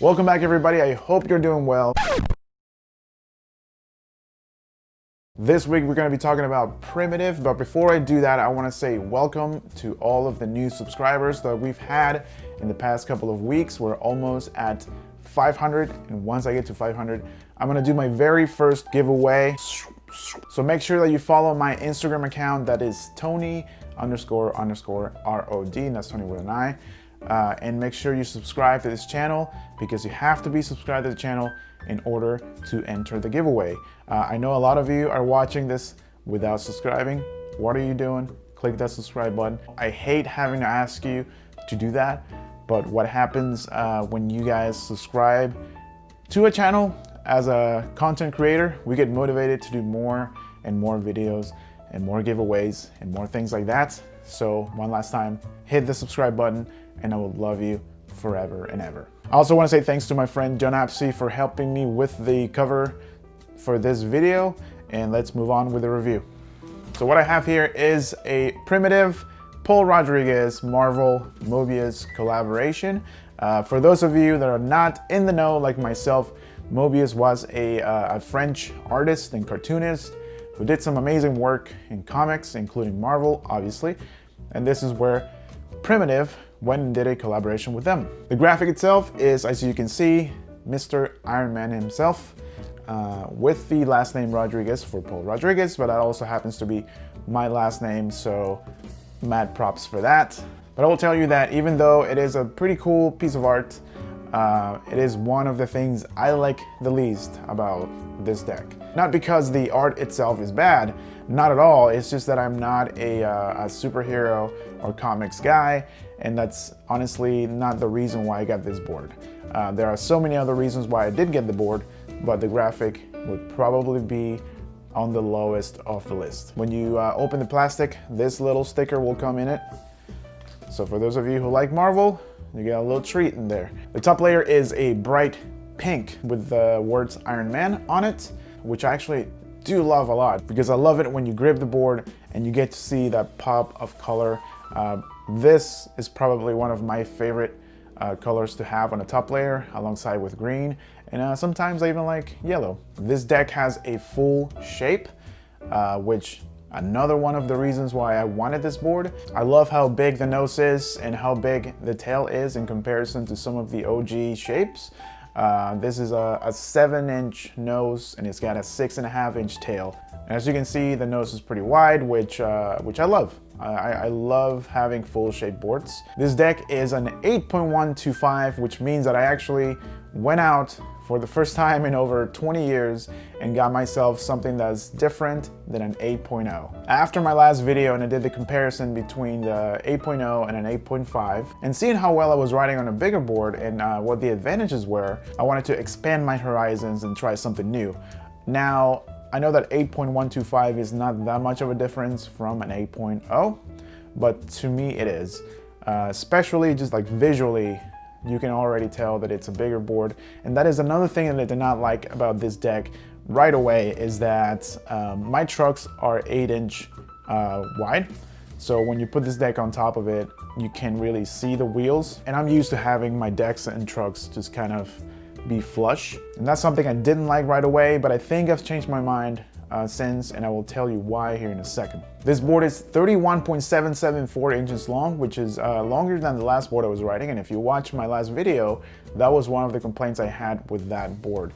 Welcome back, everybody. I hope you're doing well. This week we're going to be talking about primitive, but before I do that, I want to say welcome to all of the new subscribers that we've had in the past couple of weeks. We're almost at 500, and once I get to 500, I'm going to do my very first giveaway. So make sure that you follow my Instagram account, that is Tony__ROD, and that's Tony with an I. And make sure you subscribe to this channel, because you have to be subscribed to the channel in order to enter the giveaway. I know a lot of you are watching this without subscribing. What are you doing? Click that subscribe button. I hate having to ask you to do that, but what happens when you guys subscribe to a channel as a content creator, we get motivated to do more and more videos and more giveaways and more things like that. So one last time, hit the subscribe button, and I will love you forever and ever. I also want to say thanks to my friend Apsey for helping me with the cover for this video, and let's move on with the review. So what I have here is a primitive Paul Rodriguez Marvel Moebius collaboration. For those of you that are not in the know like myself, Moebius was a French artist and cartoonist who did some amazing work in comics, including Marvel, obviously. And this is where Primitive went and did a collaboration with them. The graphic itself is, as you can see, Mr. Iron Man himself, with the last name Rodriguez for Paul Rodriguez, but that also happens to be my last name, so mad props for that. But I will tell you that even though it is a pretty cool piece of art, it is one of the things I like the least about this deck. Not because the art itself is bad, not at all. It's just that I'm not a superhero or comics guy, and that's honestly not the reason why I got this board. There are so many other reasons why I did get the board, but the graphic would probably be on the lowest of the list. When you open the plastic, this little sticker will come in it. So for those of you who like Marvel, you get a little treat in there. The top layer is a bright pink with the words Iron Man on it, which I actually do love a lot, because I love it when you grip the board and you get to see that pop of color. This is probably one of my favorite colors to have on a top layer, alongside with green, and sometimes I even like yellow. This deck has a full shape, which another one of the reasons why I wanted this board. I love how big the nose is and how big the tail is in comparison to some of the OG shapes. This is a 7-inch nose, and it's got a 6.5-inch tail. And as you can see, the nose is pretty wide, which I love. I love having full shape boards. This deck is an 8.125, which means that I actually went out for the first time in over 20 years and got myself something that's different than an 8.0. After my last video, and I did the comparison between the 8.0 and an 8.5, and seeing how well I was riding on a bigger board and what the advantages were, I wanted to expand my horizons and try something new. Now, I know that 8.125 is not that much of a difference from an 8.0, but to me it is. Especially just like visually, you can already tell that it's a bigger board. And that is another thing that I did not like about this deck right away, is that my trucks are 8-inch wide. So when you put this deck on top of it, you can really see the wheels. And I'm used to having my decks and trucks just kind of be flush. And that's something I didn't like right away, but I think I've changed my mind since, and I will tell you why here in a second. This board is 31.774 inches long, which is longer than the last board I was riding. And if you watch my last video, that was one of the complaints I had with that board.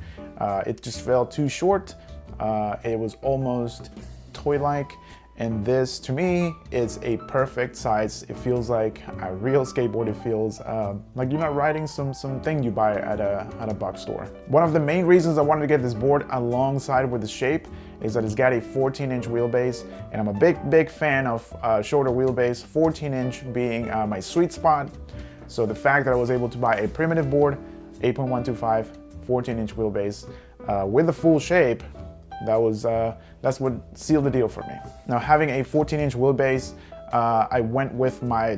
It just felt too short. It was almost toy-like. And this, to me, is a perfect size. It feels like a real skateboard. It feels like you're not riding something you buy at a box store. One of the main reasons I wanted to get this board alongside with the shape is that it's got a 14-inch wheelbase, and I'm a big fan of shorter wheelbase, 14-inch being my sweet spot. So the fact that I was able to buy a primitive board, 8.125, 14-inch wheelbase, with the full shape, that's what sealed the deal for me. Now, having a 14-inch wheelbase, I went with my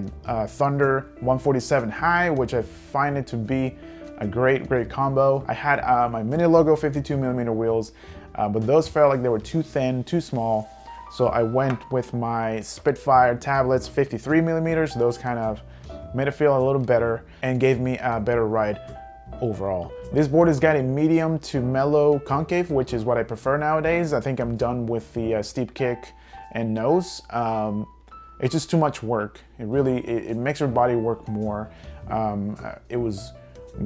Thunder 147 high, which I find it to be a great combo. I had my Mini Logo 52mm wheels, but those felt like they were too thin, too small. So I went with my Spitfire tablets 53mm. Those kind of made it feel a little better and gave me a better ride overall. This board has got a medium to mellow concave, which is what I prefer nowadays. I think I'm done with the steep kick and nose. It's just too much work. It makes your body work more. It was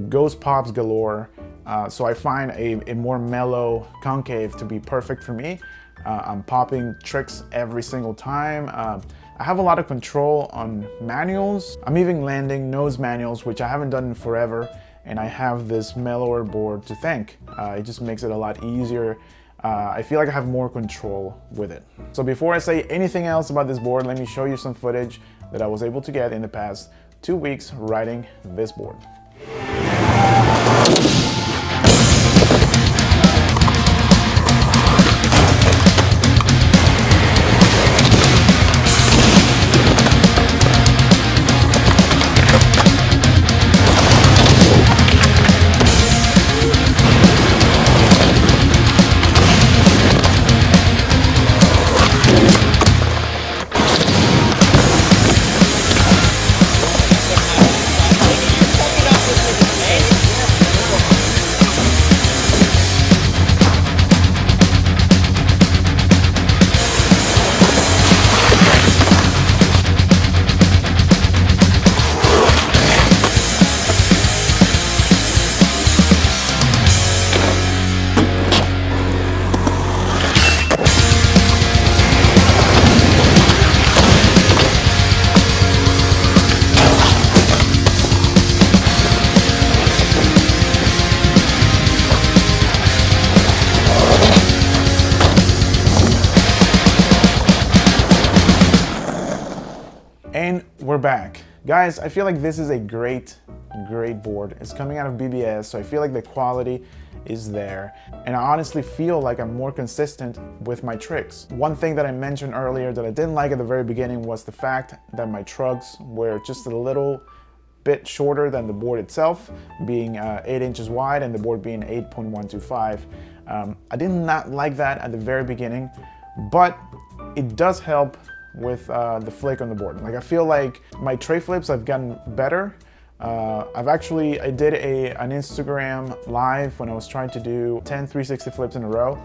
ghost pops galore. So I find a more mellow concave to be perfect for me. I'm popping tricks every single time. I have a lot of control on manuals. I'm even landing nose manuals, which I haven't done in forever. And I have this mellower board to thank. It just makes it a lot easier. I feel like I have more control with it. So before I say anything else about this board, let me show you some footage that I was able to get in the past 2 weeks riding this board. And we're back. Guys, I feel like this is a great board. It's coming out of BBS, so I feel like the quality is there. And I honestly feel like I'm more consistent with my tricks. One thing that I mentioned earlier that I didn't like at the very beginning was the fact that my trucks were just a little bit shorter than the board itself, being 8 inches wide and the board being 8.125. I did not like that at the very beginning, but it does help with the flick on the board. Like, I feel like my tray flips have gotten better. I did an Instagram live when I was trying to do 10 360 flips in a row,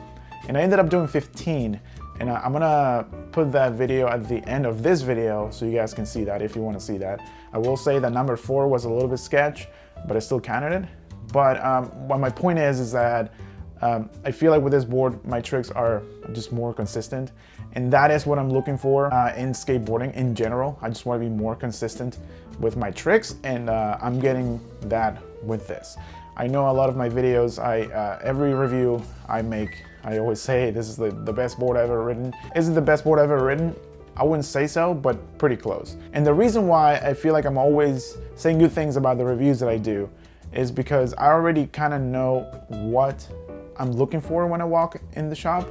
and I ended up doing 15. And I'm gonna put that video at the end of this video so you guys can see that if you want to see that. I will say that number 4 was a little bit sketch, but I still counted it. But what my point is that I feel like with this board, my tricks are just more consistent. And that is what I'm looking for in skateboarding in general. I just want to be more consistent with my tricks, and I'm getting that with this. I know a lot of my videos, every review I make, I always say this is the best board I've ever ridden. Is it the best board I've ever ridden? I wouldn't say so, but pretty close. And the reason why I feel like I'm always saying good things about the reviews that I do is because I already kind of know what I'm looking for when I walk in the shop.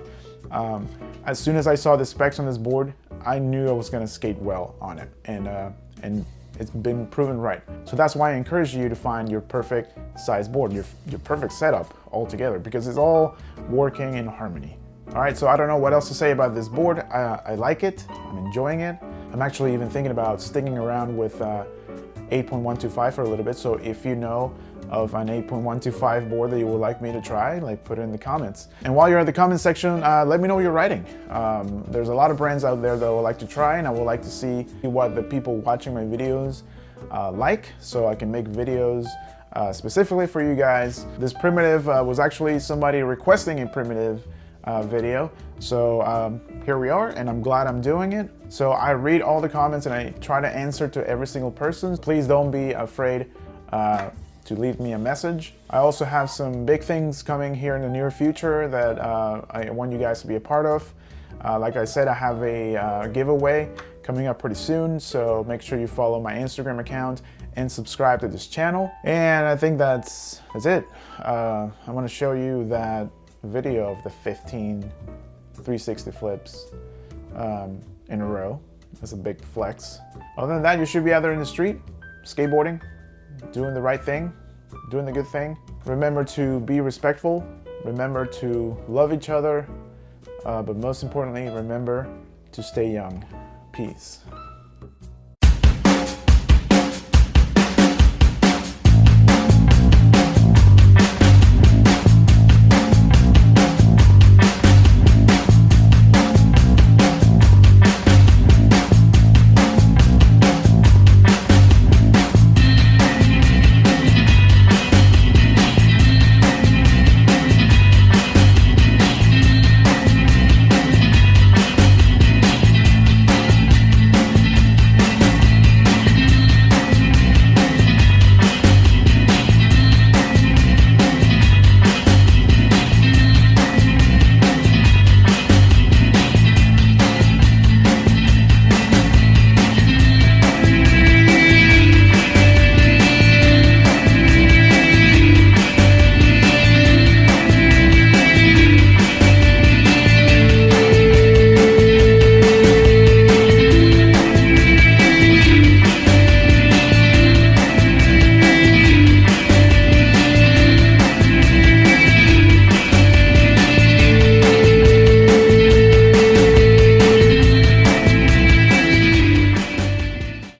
As soon as I saw the specs on this board, I knew I was gonna skate well on it, and it's been proven right. So that's why I encourage you to find your perfect size board, your perfect setup altogether, because it's all working in harmony. All right, so I don't know what else to say about this board. I like it, I'm enjoying it. I'm actually even thinking about sticking around with 8.125 for a little bit. So if you know of an 8.125 board that you would like me to try, like, put it in the comments. And while you're in the comment section, let me know what you're riding. There's a lot of brands out there that I would like to try, and I would like to see what the people watching my videos like, so I can make videos specifically for you guys. This primitive was actually somebody requesting a primitive video. So here we are, and I'm glad I'm doing it. So I read all the comments and I try to answer to every single person. Please don't be afraid to leave me a message. I also have some big things coming here in the near future that I want you guys to be a part of. Like I said, I have a giveaway coming up pretty soon, so make sure you follow my Instagram account and subscribe to this channel. And I think that's it. I want to show you that video of the 15 360 flips in a row. That's a big flex. Other than that, you should be out there in the street, skateboarding, doing the right thing, doing the good thing. Remember to be respectful, remember to love each other, but most importantly, remember to stay young. Peace.